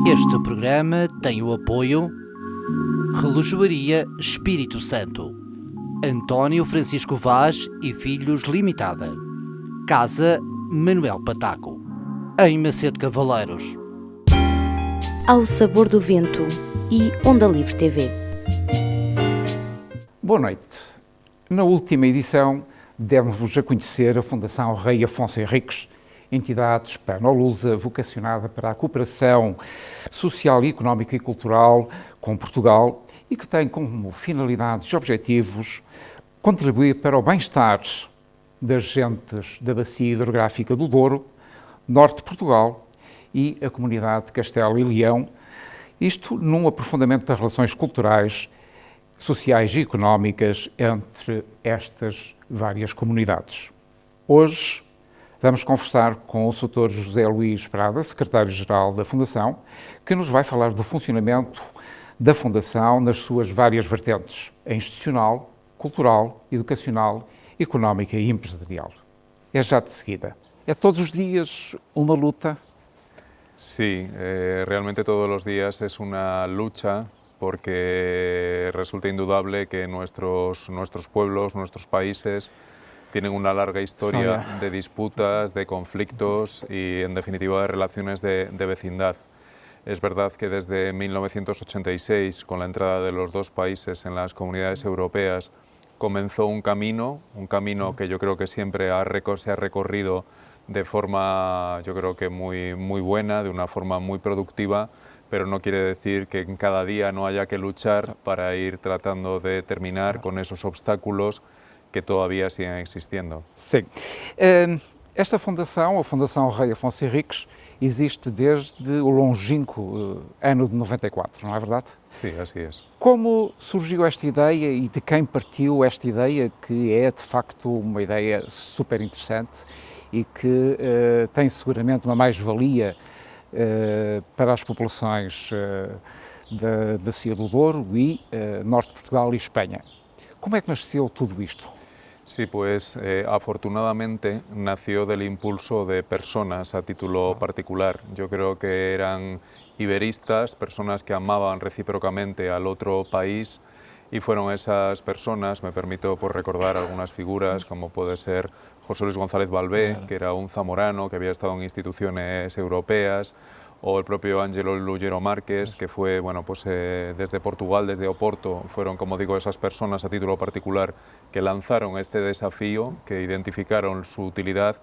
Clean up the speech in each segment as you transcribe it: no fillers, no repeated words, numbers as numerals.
Este programa tem o apoio Relojoaria Espírito Santo, António Francisco Vaz e Filhos Limitada, Casa Manuel Pataco, em Macedo Cavaleiros. Ao Sabor do Vento e Onda Livre TV. Boa noite. Na última edição, demos-vos a conhecer a Fundação Rei Afonso Henriques, entidade hispano-lusa vocacionada para a cooperação social, económica e cultural com Portugal e que tem como finalidades e objetivos contribuir para o bem-estar das gentes da Bacia Hidrográfica do Douro, norte de Portugal e a comunidade de Castelo e Leão, isto num aprofundamento das relações culturais, sociais e económicas entre estas várias comunidades. Hoje vamos conversar com o Sr. José Luís Prada, secretário-geral da Fundação, que nos vai falar do funcionamento da Fundação nas suas várias vertentes, a institucional, cultural, educacional, económica e empresarial. É já de seguida. É todos os dias uma luta? Sí, realmente todos los días es una lucha porque resulta indudable que nuestros pueblos, nuestros países tienen una larga historia de disputas, de conflictos y en definitiva de relaciones de vecindad. Es verdad que desde 1986, con la entrada de los dos países en las comunidades europeas, comenzó un camino que yo creo que siempre se ha recorrido de forma, yo creo que muy buena, de una forma muy productiva, pero no quiere decir que en cada día no haya que luchar para ir tratando de terminar con esos obstáculos que todavía siguen existiendo. Sim. Esta fundação, a Fundação Rei Afonso Henriques, existe desde o longínquo ano de 94, não é verdade? Sí, así es. Como surgiu esta ideia e de quem partiu esta ideia, que é de facto uma ideia super interessante e que tem seguramente uma mais-valia para as populações da Bacia do Douro e Norte de Portugal e Espanha. ¿Cómo es que nació todo esto? Sí, pues afortunadamente nació del impulso de personas a título particular. Yo creo que eran iberistas, personas que amaban recíprocamente al otro país y fueron esas personas, me permito pues, recordar algunas figuras como puede ser José Luis González Balbé, que era un zamorano que había estado en instituciones europeas, o el propio Ángelo Lugero Márquez, que fue, bueno, pues desde Portugal, desde Oporto, fueron, como digo, esas personas a título particular que lanzaron este desafío, que identificaron su utilidad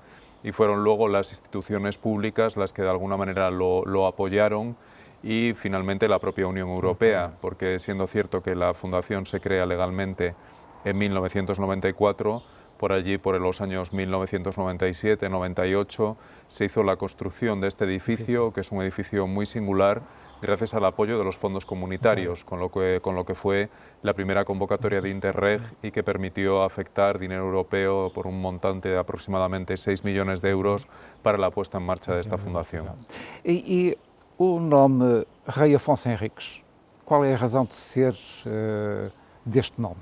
y fueron luego las instituciones públicas las que de alguna manera lo apoyaron y finalmente la propia Unión Europea, porque siendo cierto que la fundación se crea legalmente en 1994, por allí, por los años 1997-98, se hizo la construcción de este edificio, que es un edificio muy singular, gracias al apoyo de los fondos comunitarios, con lo que fue la primera convocatoria de Interreg y que permitió afectar dinero europeo por un montante de aproximadamente 6 millones de euros para la puesta en marcha de esta fundación. E o nome Rei Afonso Henriques, qual é a razão de ser deste nome?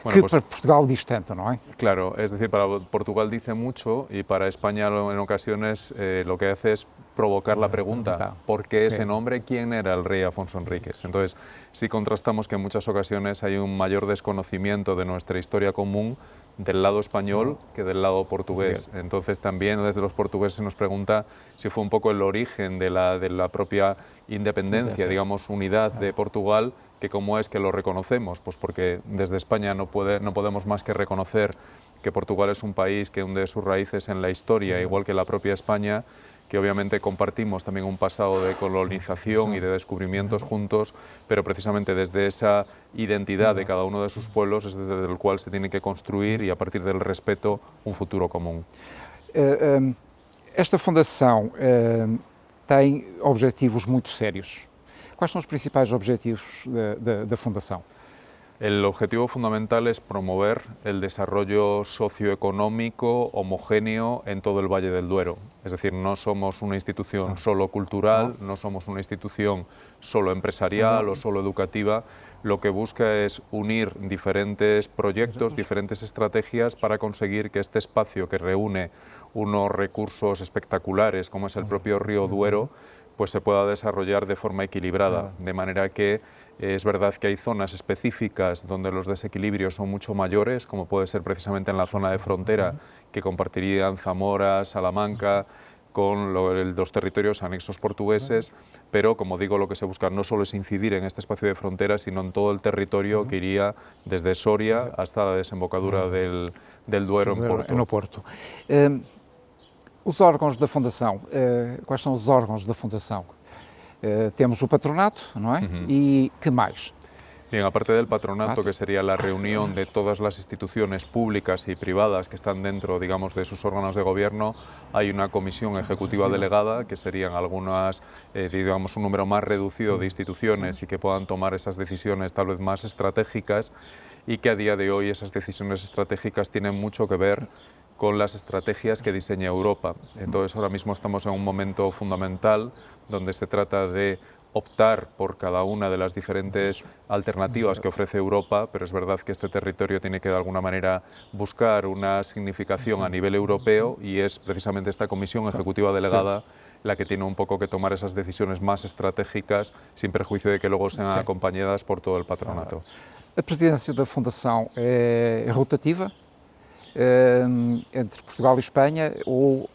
Bueno, que pues, para Portugal diz tanto, ¿no es? Claro, es decir, para Portugal dice mucho y para España en ocasiones lo que hace es provocar la pregunta, ¿por qué ese nombre? ¿Quién era el rey Afonso Henriques? Entonces, sí contrastamos que en muchas ocasiones hay un mayor desconocimiento de nuestra historia común del lado español que del lado portugués. Entonces, también desde los portugueses se nos pregunta si fue un poco el origen de la propia independencia, digamos, unidad de Portugal, que cómo es que lo reconocemos, pues porque desde España no podemos más que reconocer que Portugal es un país que hunde sus raíces en la historia, igual que la propia España, que obviamente compartimos también un pasado de colonización y de descubrimientos juntos, pero precisamente desde esa identidad de cada uno de sus pueblos es desde el cual se tiene que construir y a partir del respeto un futuro común. Esta fundação tem objetivos muito sérios. Quais são os principais objetivos da Fundação? El objetivo fundamental es promover el desarrollo socioeconómico homogéneo en todo el Valle del Duero. Es decir, no somos una institución solo cultural, no somos una institución solo empresarial o solo educativa. Lo que busca es unir diferentes proyectos, diferentes estrategias para conseguir que este espacio que reúne unos recursos espectaculares, como es el propio río Duero, pues se pueda desarrollar de forma equilibrada, de manera que es verdad que hay zonas específicas donde los desequilibrios son mucho mayores, como puede ser precisamente en la zona de frontera, que compartirían Zamora, Salamanca, con los territorios anexos portugueses, pero como digo, lo que se busca no solo es incidir en este espacio de frontera, sino en todo el territorio que iría desde Soria hasta la desembocadura del Duero en Porto. Os órgãos da Fundação, quais são os órgãos da Fundação? Temos o patronato, não é? E que mais? Bien, aparte del patronato, que sería la reunión de todas las instituciones públicas y privadas que están dentro, digamos, de sus órganos de gobierno, hay una comisión ejecutiva delegada, que serían algunas, digamos, un número más reducido de instituciones y que puedan tomar esas decisiones tal vez más estratégicas, y que a día de hoy esas decisiones estratégicas tienen mucho que ver con las estrategias que diseña Europa. Entonces ahora mismo estamos en un momento fundamental donde se trata de optar por cada una de las diferentes alternativas que ofrece Europa, pero es verdad que este territorio tiene que de alguna manera buscar una significación a nivel europeo, y es precisamente esta comisión ejecutiva delegada la que tiene un poco que tomar esas decisiones más estratégicas, sin perjuicio de que luego sean acompañadas por todo el patronato. A presidência da Fundação é rotativa entre Portugal e Espanha ou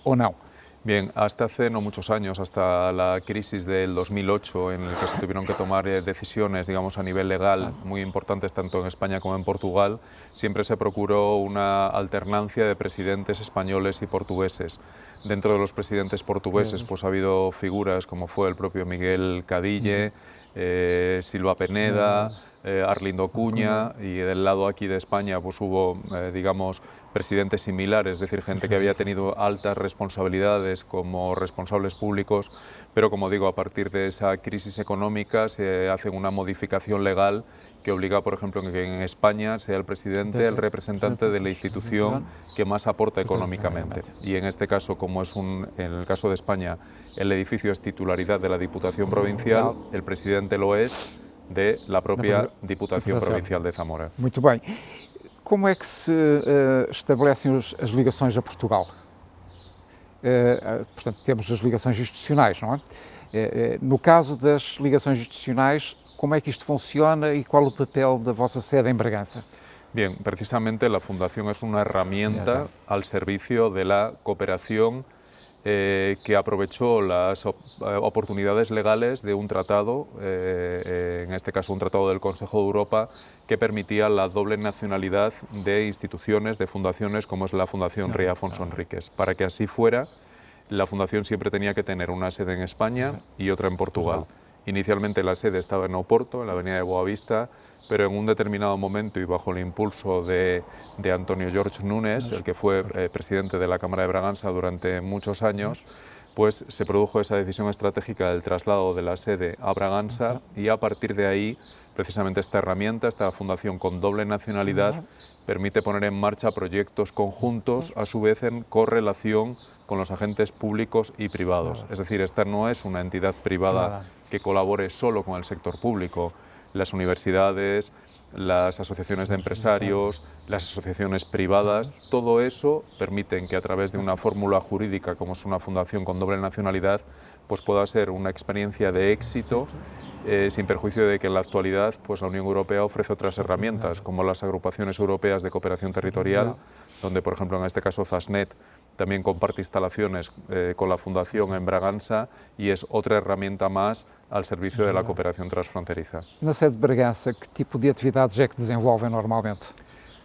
não? Bien, hasta hace no muchos años, hasta la crisis del 2008, en el que se tuvieron que tomar decisiones, digamos, a nivel legal muy importantes tanto en España como en Portugal, siempre se procuró una alternancia de presidentes españoles y portugueses. Dentro de los presidentes portugueses pues ha habido figuras como fue el propio Miguel Cadille, Silva Peneda, Arlindo Cuña, y del lado aquí de España pues hubo, digamos, presidentes similares, es decir, gente que había tenido altas responsabilidades como responsables públicos, pero como digo, a partir de esa crisis económica se hace una modificación legal que obliga, por ejemplo, que en España sea el presidente el representante de la institución que más aporta económicamente. Y en este caso, como es en el caso de España, el edificio es titularidad de la Diputación Provincial, el presidente lo es de la propia Diputación Provincial de Zamora. Muito bem. Como é que se estabelecem as ligações a Portugal? Portanto, temos as ligações institucionais, não é? No caso das ligações institucionais, como é que isto funciona e qual o papel da vossa sede em Bragança? Bien, precisamente la Fundación es una herramienta al servicio de la cooperación que aprovechó las oportunidades legales de un tratado, en este caso un tratado del Consejo de Europa, que permitía la doble nacionalidad de instituciones, de fundaciones como es la Fundación Rey Afonso Enríquez. Para que así fuera, la Fundación siempre tenía que tener una sede en España y otra en Portugal. Inicialmente la sede estaba en Oporto, en la avenida de Boavista, pero en un determinado momento y bajo el impulso de Antonio George Nunes, el que fue presidente de la Cámara de Bragança durante muchos años, pues se produjo esa decisión estratégica del traslado de la sede a Bragança, y a partir de ahí, precisamente esta herramienta, esta fundación con doble nacionalidad, permite poner en marcha proyectos conjuntos, a su vez en correlación con los agentes públicos y privados. Es decir, esta no es una entidad privada que colabore solo con el sector público. Las universidades, las asociaciones de empresarios, las asociaciones privadas, todo eso permiten que a través de una fórmula jurídica como es una fundación con doble nacionalidad, pues pueda ser una experiencia de éxito, sin perjuicio de que en la actualidad pues la Unión Europea ofrece otras herramientas, como las agrupaciones europeas de cooperación territorial, donde por ejemplo en este caso Zasnet también comparte instalaciones con la Fundación en Bragança, y es otra herramienta más al servicio de la cooperación transfronteriza. Na sede de Bragança, ¿qué tipo de actividades é que desenvolvem normalmente?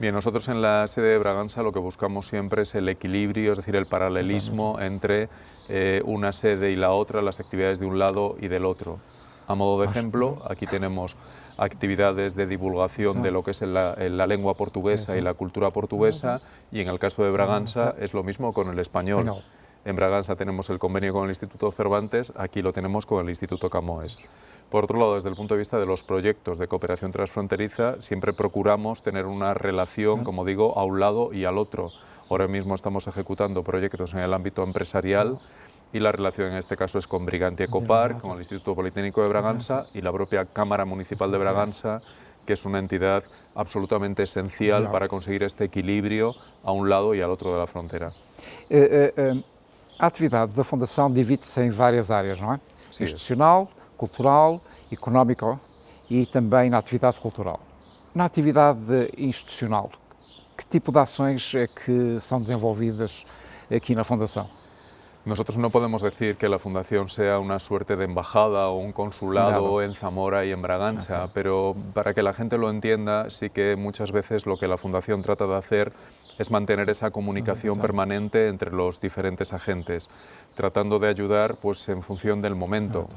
Bien, nosotros en la sede de Bragança lo que buscamos siempre es el equilibrio, es decir, el paralelismo entre una sede y la otra, las actividades de un lado y del otro. A modo de ejemplo, aquí tenemos actividades de divulgación de lo que es la lengua portuguesa y la cultura portuguesa, y en el caso de Bragança es lo mismo con el español. En Bragança tenemos el convenio con el Instituto Cervantes, aquí lo tenemos con el Instituto Camões. Por otro lado, desde el punto de vista de los proyectos de cooperación transfronteriza, siempre procuramos tener una relación, como digo, a un lado y al otro. Ahora mismo estamos ejecutando proyectos en el ámbito empresarial, y la relación en este caso es con Brigantia Ecopar, con el Instituto Politécnico de Bragança y la propia Cámara Municipal de Bragança, que es una entidad absolutamente esencial para conseguir este equilibrio a un lado y al otro de la frontera. A atividade da Fundação divide-se em várias áreas, não é? Sim. Institucional, cultural, económica e também na atividade cultural. Na atividade institucional, que tipo de ações é que são desenvolvidas aqui na Fundação? Nosotros no podemos decir que la Fundación sea una suerte de embajada o un consulado en Zamora y en Bragança, pero para que la gente lo entienda, sí que muchas veces lo que la Fundación trata de hacer es mantener esa comunicación permanente entre los diferentes agentes, tratando de ayudar pues, en función del momento.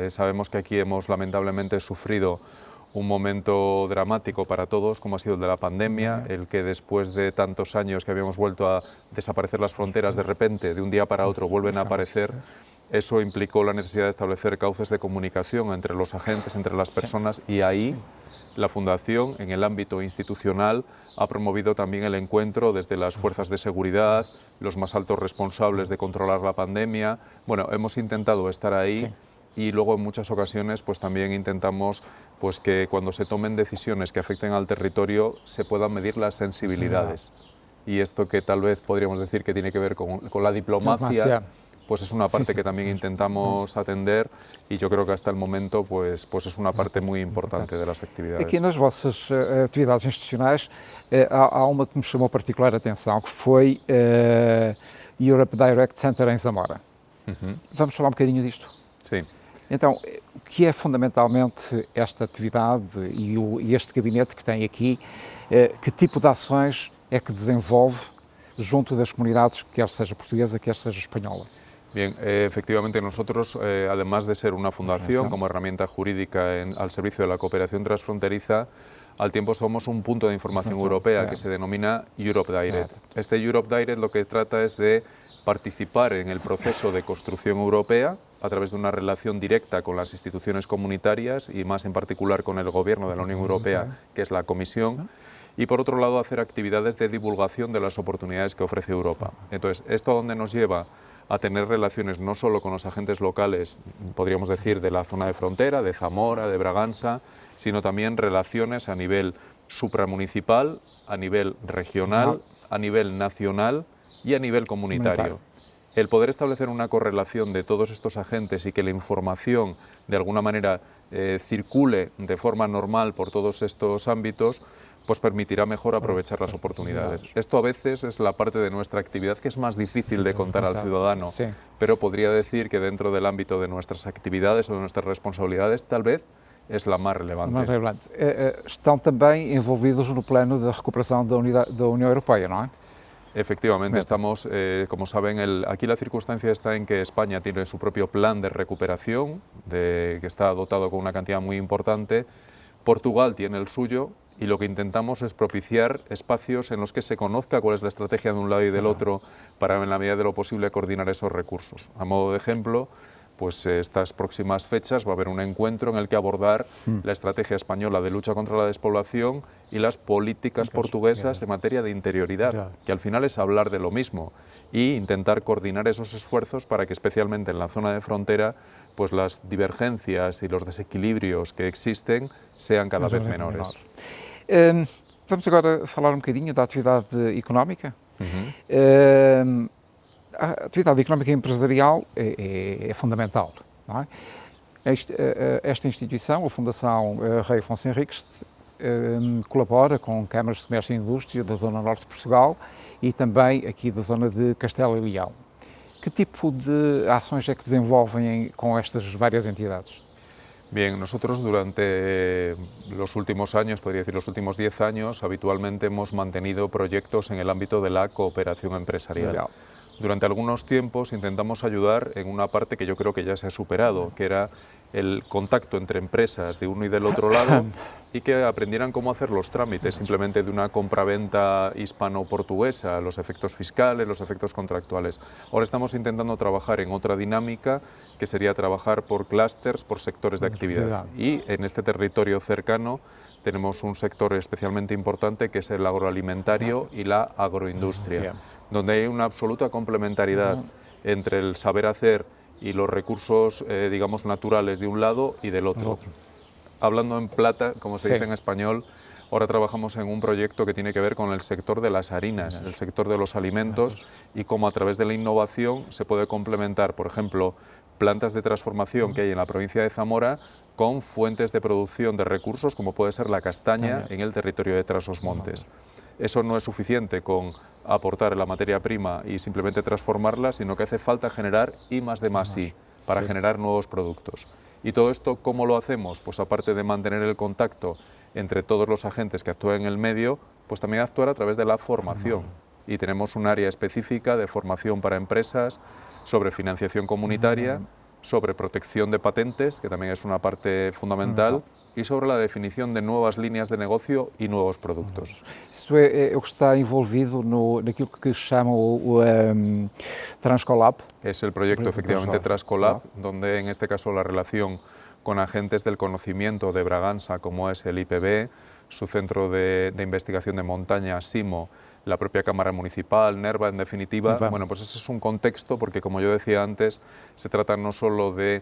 Sabemos que aquí hemos lamentablemente sufrido un momento dramático para todos, como ha sido el de la pandemia, el que después de tantos años que habíamos vuelto a desaparecer las fronteras, de repente, de un día para otro, vuelven a aparecer. Eso implicó la necesidad de establecer cauces de comunicación entre los agentes, entre las personas, y ahí la Fundación, en el ámbito institucional, ha promovido también el encuentro desde las fuerzas de seguridad, los más altos responsables de controlar la pandemia. Bueno, hemos intentado estar ahí. Y luego en muchas ocasiones pues también intentamos pues que cuando se tomen decisiones que afecten al territorio se puedan medir las sensibilidades. Y esto que tal vez podríamos decir que tiene que ver con la diplomacia, pues es una parte que también intentamos atender y yo creo que hasta el momento pues es una parte muy importante de las actividades. Aqui nas vossas atividades institucionais há uma que me chamou particular atenção, que foi Europe Direct Center em Zamora. Vamos falar um bocadinho disto? Sim. Então, o que é fundamentalmente esta atividade e este gabinete que tem aqui, que tipo de ações é que desenvolve junto das comunidades, quer seja portuguesa, quer seja espanhola? Bien, efectivamente nosotros, además de ser una fundación como herramienta jurídica al servicio de la cooperación transfronteriza, al tiempo somos un punto de información europea que se denomina Europe Direct. Este Europe Direct lo que trata es de participar en el proceso de construcción europea a través de una relación directa con las instituciones comunitarias y más en particular con el Gobierno de la Unión Europea, que es la Comisión, y por otro lado hacer actividades de divulgación de las oportunidades que ofrece Europa. Entonces, ¿esto a dónde nos lleva? A tener relaciones no solo con los agentes locales, podríamos decir, de la zona de frontera, de Zamora, de Bragança, sino también relaciones a nivel supramunicipal, a nivel regional, a nivel nacional y a nivel comunitario. El poder establecer una correlación de todos estos agentes y que la información de alguna manera circule de forma normal por todos estos ámbitos, pues permitirá mejor aprovechar las oportunidades. Esto a veces es la parte de nuestra actividad que es más difícil de contar al ciudadano, pero podría decir que dentro del ámbito de nuestras actividades o de nuestras responsabilidades, tal vez es la más relevante. Estão também envolvidos no plano de recuperação da União Europeia, não é? Efectivamente, estamos, como saben, aquí la circunstancia está en que España tiene su propio plan de recuperación, que está dotado con una cantidad muy importante. Portugal tiene el suyo y lo que intentamos es propiciar espacios en los que se conozca cuál es la estrategia de un lado y del otro para, en la medida de lo posible, coordinar esos recursos. A modo de ejemplo, pues estas próximas fechas va a haber un encuentro en el que abordar la estrategia española de lucha contra la despoblación y las políticas portuguesas en materia de interioridad, que al final es hablar de lo mismo e intentar coordinar esos esfuerzos para que especialmente en la zona de frontera pues las divergencias y los desequilibrios que existen sean cada vez menores. Vamos agora falar um bocadinho da atividade económica. A atividade económica e empresarial é fundamental, não é? Esta instituição, a Fundação Rei Afonso Henriques, colabora com câmaras de comércio e indústria da zona norte de Portugal e também aqui da zona de Castelo e Leão. Que tipo de ações é que desenvolvem com estas várias entidades? Bien, nosotros durante los últimos años, podría decir los últimos 10 años, habitualmente hemos mantenido proyectos en el ámbito de la cooperación empresarial. Durante algunos tiempos intentamos ayudar en una parte que yo creo que ya se ha superado, que era el contacto entre empresas de uno y del otro lado y que aprendieran cómo hacer los trámites simplemente de una compraventa hispano-portuguesa, los efectos fiscales, los efectos contractuales. Ahora estamos intentando trabajar en otra dinámica que sería trabajar por clústeres, por sectores de actividad. Y en este territorio cercano tenemos un sector especialmente importante que es el agroalimentario y la agroindustria, donde hay una absoluta complementariedad entre el saber hacer y los recursos, digamos, naturales de un lado y del otro. Hablando en plata, como se dice en español, Ahora trabajamos en un proyecto que tiene que ver con el sector de las harinas, el sector de los alimentos y cómo a través de la innovación se puede complementar, por ejemplo, plantas de transformación que hay en la provincia de Zamora con fuentes de producción de recursos como puede ser la castaña en el territorio de Trasosmontes. Eso no es suficiente con aportar la materia prima y simplemente transformarla, sino que hace falta generar I+D+I para generar nuevos productos. Y todo esto, ¿cómo lo hacemos? Pues aparte de mantener el contacto entre todos los agentes que actúan en el medio, pues también actuar a través de la formación. Y tenemos un área específica de formación para empresas sobre financiación comunitaria, sobre protección de patentes, que también es una parte fundamental, e sobre a definição de novas linhas de negócio e novos produtos. Isso é o que está envolvido naquilo que se chama o Transcolab. Es el proyecto efectivamente Transcolab, donde en este caso la relación con agentes del conocimiento de Bragança, como es el IPB, su centro de investigación de montaña, SIMO, la propia Cámara Municipal, NERVA, en definitiva. Bueno, pues ese es un contexto porque, como yo decía antes, se trata no solo de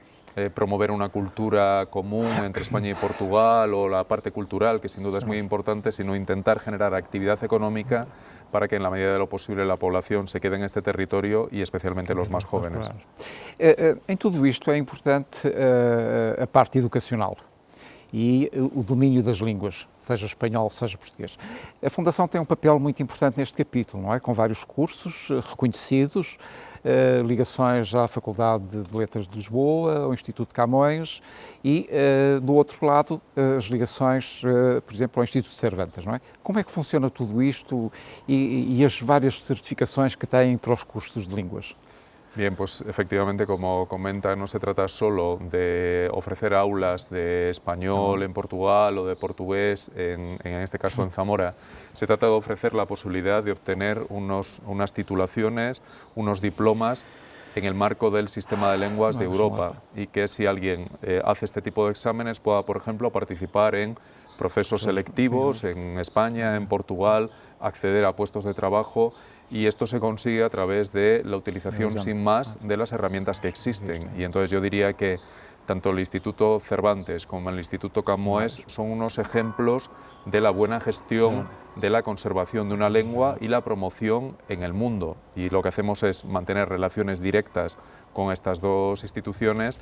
promover una cultura común entre España y Portugal o la parte cultural, que sin duda es muy importante, sino intentar generar actividad económica para que en la medida de lo posible la población se quede en este territorio y especialmente los más jóvenes. Em tudo isto é importante a parte educacional e o domínio das línguas, seja espanhol, seja português. A Fundação tem um papel muito importante neste capítulo, não é? Com vários cursos reconhecidos, ligações à Faculdade de Letras de Lisboa, ao Instituto de Camões e, do outro lado, as ligações, por exemplo, ao Instituto de Cervantes, não é? Como é que funciona tudo isto e as várias certificações que têm para os cursos de línguas? Bien, pues efectivamente, como comenta, no se trata solo de ofrecer aulas de español en Portugal o de portugués, en este caso en Zamora. Se trata de ofrecer la posibilidad de obtener unas titulaciones, unos diplomas en el marco del sistema de lenguas de Europa y que si alguien hace este tipo de exámenes pueda, por ejemplo, participar en procesos selectivos en España, en Portugal, acceder a puestos de trabajo. Y esto se consigue a través de la utilización sin más de las herramientas que existen. Y entonces yo diría que tanto el Instituto Cervantes como el Instituto Camões son unos ejemplos de la buena gestión de la conservación de una lengua y la promoción en el mundo. Y lo que hacemos es mantener relaciones directas con estas dos instituciones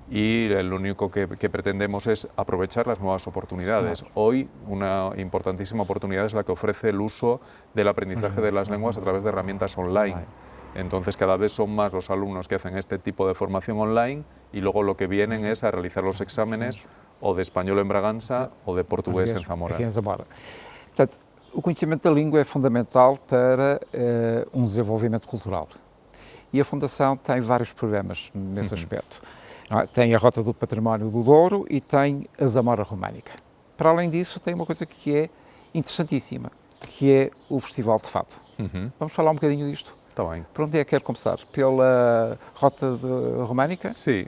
y lo único que pretendemos es aprovechar las nuevas oportunidades. Hoy una importantísima oportunidad es la que ofrece el uso del aprendizaje de las lenguas a través de herramientas online. Entonces cada vez son más los alumnos que hacen este tipo de formación online y luego lo que vienen es a realizar los exámenes o de español en Bragança o de portugués en Zamora. Portanto, o conhecimento da língua é fundamental para um desenvolvimento cultural. E a Fundação tem vários programas nesse aspecto. Tem a Rota do Património do Douro e tem a Zamora Românica. Para além disso, tem uma coisa que é interessantíssima, que é o Festival de Fado. Vamos falar um bocadinho disto? Está bien. ¿Por dónde quer comenzar? ¿Pela Rota Románica? Sí,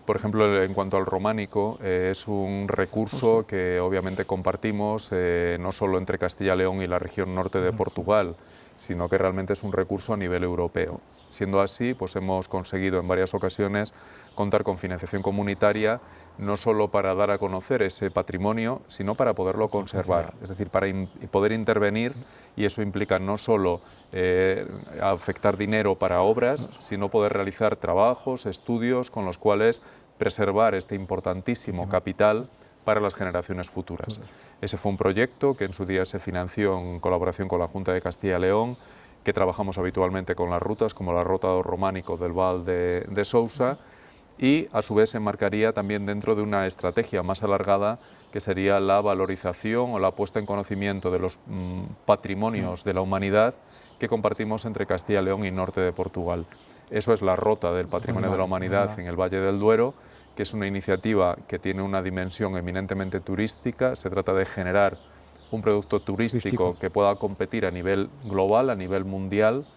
por ejemplo, en cuanto al románico, es un recurso que obviamente compartimos no solo entre Castilla y León y la región norte de Portugal, sino que realmente es un recurso a nivel europeo. Siendo así, pues hemos conseguido en varias ocasiones contar con financiación comunitaria, no solo para dar a conocer ese patrimonio, sino para poderlo conservar, es decir, para poder intervenir, y eso implica no solo afectar dinero para obras, sino poder realizar trabajos, estudios con los cuales preservar este importantísimo capital para las generaciones futuras. Ese fue un proyecto que en su día se financió en colaboración con la Junta de Castilla y León, que trabajamos habitualmente con las rutas, como la Ruta do Románico del Val de Sousa, y a su vez se enmarcaría también dentro de una estrategia más alargada, que sería la valorización o la puesta en conocimiento de los patrimonios de la humanidad que compartimos entre Castilla y León y norte de Portugal. Eso es la Rota del Patrimonio de la Humanidad en el Valle del Duero, que es una iniciativa que tiene una dimensión eminentemente turística. Se trata de generar un producto turístico que pueda competir a nivel global, a nivel mundial,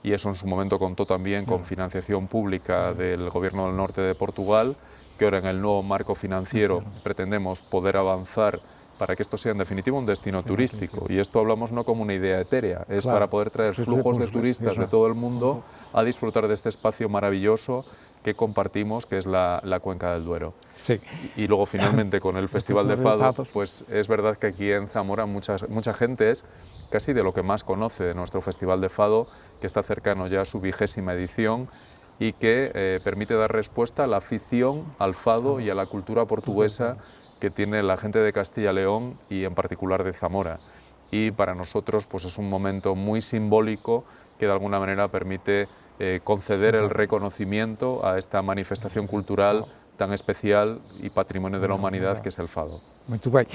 y eso en su momento contó también con financiación pública del Gobierno del Norte de Portugal, que ahora en el nuevo marco financiero pretendemos poder avanzar para que esto sea en definitiva un destino turístico. Y esto hablamos no como una idea etérea, es para poder traer flujos de turistas de todo el mundo a disfrutar de este espacio maravilloso que compartimos, que es la cuenca del Duero. Sí. Y luego finalmente con el Festival de Fado, pues es verdad que aquí en Zamora mucha gente es casi de lo que más conoce de nuestro Festival de Fado, que está cercano ya a su 20ª edición y que permite dar respuesta a la afición al fado y a la cultura portuguesa que tiene la gente de Castilla y León y en particular de Zamora. Y para nosotros pues es un momento muy simbólico que de alguna manera permite conceder el reconocimiento a esta manifestación cultural tan especial e patrimonio da humanidade que é o fado. Muito bem.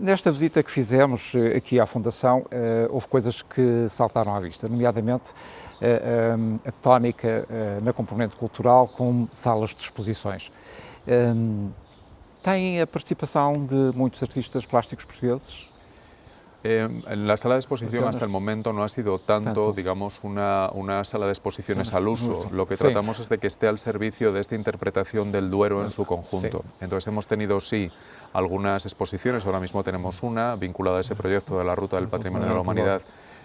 Nesta visita que fizemos aqui à Fundação, houve coisas que saltaram à vista, nomeadamente a tónica na componente cultural com salas de exposições. Tem a participação de muitos artistas plásticos portugueses? En la sala de exposición hasta el momento no ha sido tanto, digamos, una sala de exposiciones al uso. Lo que tratamos es de que esté al servicio de esta interpretación del Duero en su conjunto. Entonces hemos tenido, sí, algunas exposiciones, ahora mismo tenemos una vinculada a ese proyecto de la Ruta del Patrimonio de la Humanidad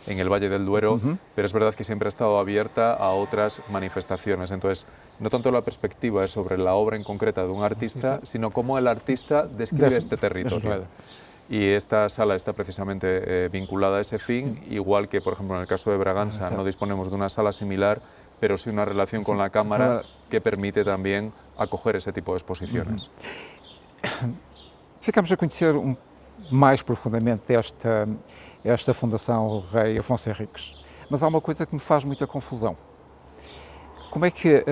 en el Valle del Duero, pero es verdad que siempre ha estado abierta a otras manifestaciones. Entonces, no tanto la perspectiva es sobre la obra en concreta de un artista, sino cómo el artista describe este territorio. Y esta sala está precisamente vinculada a ese fin, igual que, por ejemplo, en el caso de Bragança no disponemos de una sala similar, pero sí una relación con la Cámara que permite también acoger ese tipo de exposiciones. Ficamos a conhecer mais profundamente esta Fundação Rei Afonso Henriques, mas há uma coisa que me faz muita confusão. Como é que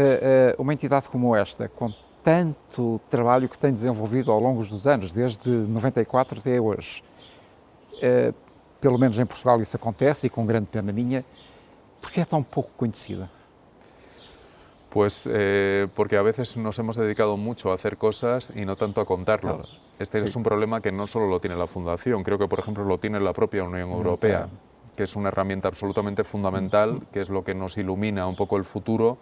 uma entidade como esta, com tanto trabalho que tem desenvolvido ao longo dos anos, desde 94 até hoje, pelo menos em Portugal isso acontece e com grande pena minha, porque é tão pouco conhecida? Pues porque a veces nos hemos dedicado mucho a hacer cosas y no tanto a contarlo. Este es un problema que no solo lo tiene la Fundación, creo que por ejemplo lo tiene la propia Unión Europea, que es una herramienta absolutamente fundamental, que es lo que nos ilumina un poco el futuro,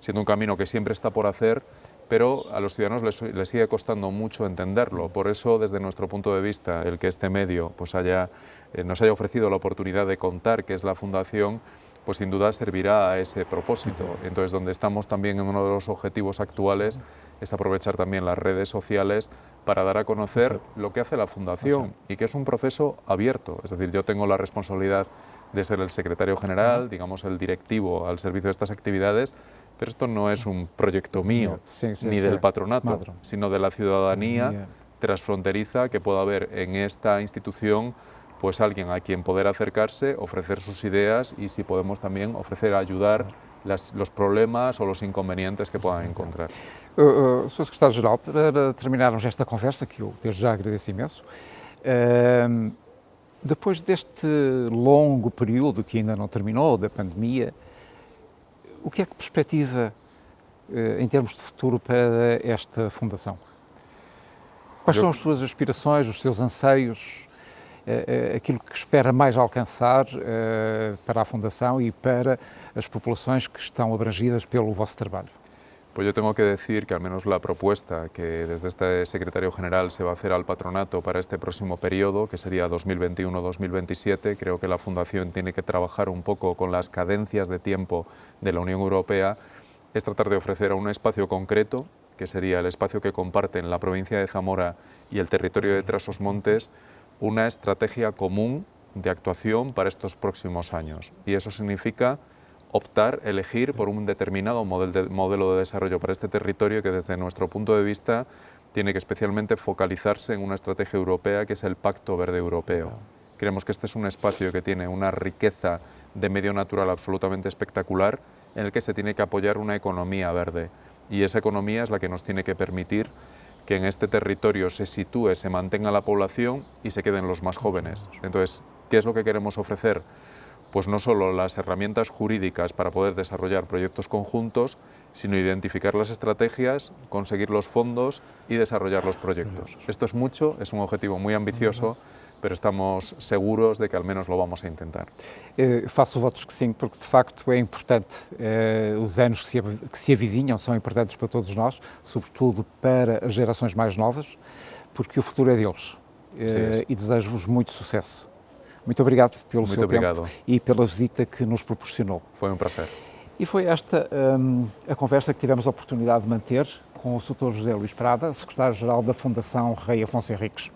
siendo un camino que siempre está por hacer, pero a los ciudadanos les sigue costando mucho entenderlo. Por eso, desde nuestro punto de vista, el que este medio pues nos haya ofrecido la oportunidad de contar qué es la Fundación, pues sin duda servirá a ese propósito. Entonces, donde estamos también en uno de los objetivos actuales es aprovechar también las redes sociales para dar a conocer lo que hace la Fundación y que es un proceso abierto. Es decir, yo tengo la responsabilidad de ser el secretario general, digamos el directivo al servicio de estas actividades, pero esto no es un proyecto mío, ni del patronato, sino de la ciudadanía transfronteriza que pueda haber en esta institución pues alguien a quien poder acercarse, ofrecer sus ideas y si podemos también ofrecer ayudar los problemas ou os inconvenientes que possam encontrar. Sr. Secretário-Geral, para terminarmos esta conversa, que eu desde já agradeço imenso, depois deste longo período que ainda não terminou, da pandemia, o que é que perspectiva em termos de futuro para esta Fundação? Quais são as suas aspirações, os seus anseios, aquilo que espera mais alcançar para a Fundação e para as populações que estão abrangidas pelo vosso trabalho? Pues yo tengo que decir que al menos la propuesta que desde este secretario general se va a hacer al patronato para este próximo periodo, que sería 2021-2027, creo que la Fundación tiene que trabajar un poco con las cadencias de tiempo de la Unión Europea, es tratar de ofrecer un espacio concreto, que sería el espacio que comparten la provincia de Zamora y el territorio de Trás-os-Montes, una estrategia común de actuación para estos próximos años. Y eso significa elegir por un determinado modelo de desarrollo para este territorio que desde nuestro punto de vista tiene que especialmente focalizarse en una estrategia europea que es el Pacto Verde Europeo. Creemos que este es un espacio que tiene una riqueza de medio natural absolutamente espectacular en el que se tiene que apoyar una economía verde y esa economía es la que nos tiene que permitir que en este territorio se sitúe, se mantenga la población y se queden los más jóvenes. Entonces, ¿qué es lo que queremos ofrecer? Pues no solo las herramientas jurídicas para poder desarrollar proyectos conjuntos, sino identificar las estrategias, conseguir los fondos y desarrollar los proyectos. Esto es mucho, es un objetivo muy ambicioso, pero estamos seguros de que al menos lo vamos a intentar. Faço votos que sim, porque de facto é importante. Os anos que se avizinham são importantes para todos nós, sobretudo para as gerações mais novas, porque o futuro é deles. E desejo-vos muito sucesso. Muito obrigado pelo seu tempo e pela visita que nos proporcionou. Foi um prazer. E foi esta a conversa que tivemos a oportunidade de manter com o Sr. José Luís Prada, secretário-geral da Fundação Rei Afonso Henriques.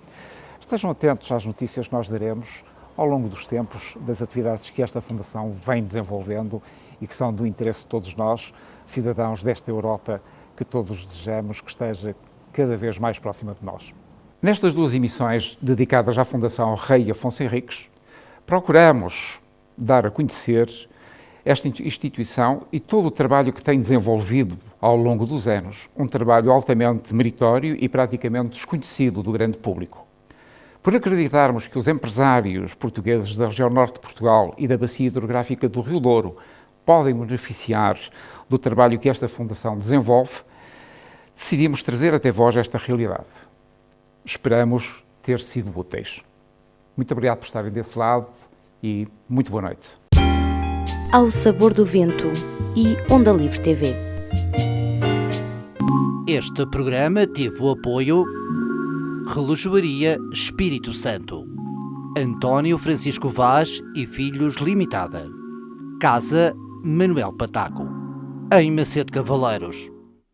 Estejam atentos às notícias que nós daremos ao longo dos tempos das atividades que esta Fundação vem desenvolvendo e que são do interesse de todos nós, cidadãos desta Europa que todos desejamos que esteja cada vez mais próxima de nós. Nestas duas emissões dedicadas à Fundação Rei Afonso Henriques, procuramos dar a conhecer esta instituição e todo o trabalho que tem desenvolvido ao longo dos anos, um trabalho altamente meritório e praticamente desconhecido do grande público. Por acreditarmos que os empresários portugueses da região norte de Portugal e da bacia hidrográfica do Rio Douro podem beneficiar do trabalho que esta Fundação desenvolve, decidimos trazer até vós esta realidade. Esperamos ter sido úteis. Muito obrigado por estarem desse lado e muito boa noite. Ao Sabor do Vento e Onda Livre TV. Este programa teve o apoio Relojoaria Espírito Santo, António Francisco Vaz e Filhos Limitada, Casa Manuel Pataco, em Macedo Cavaleiros.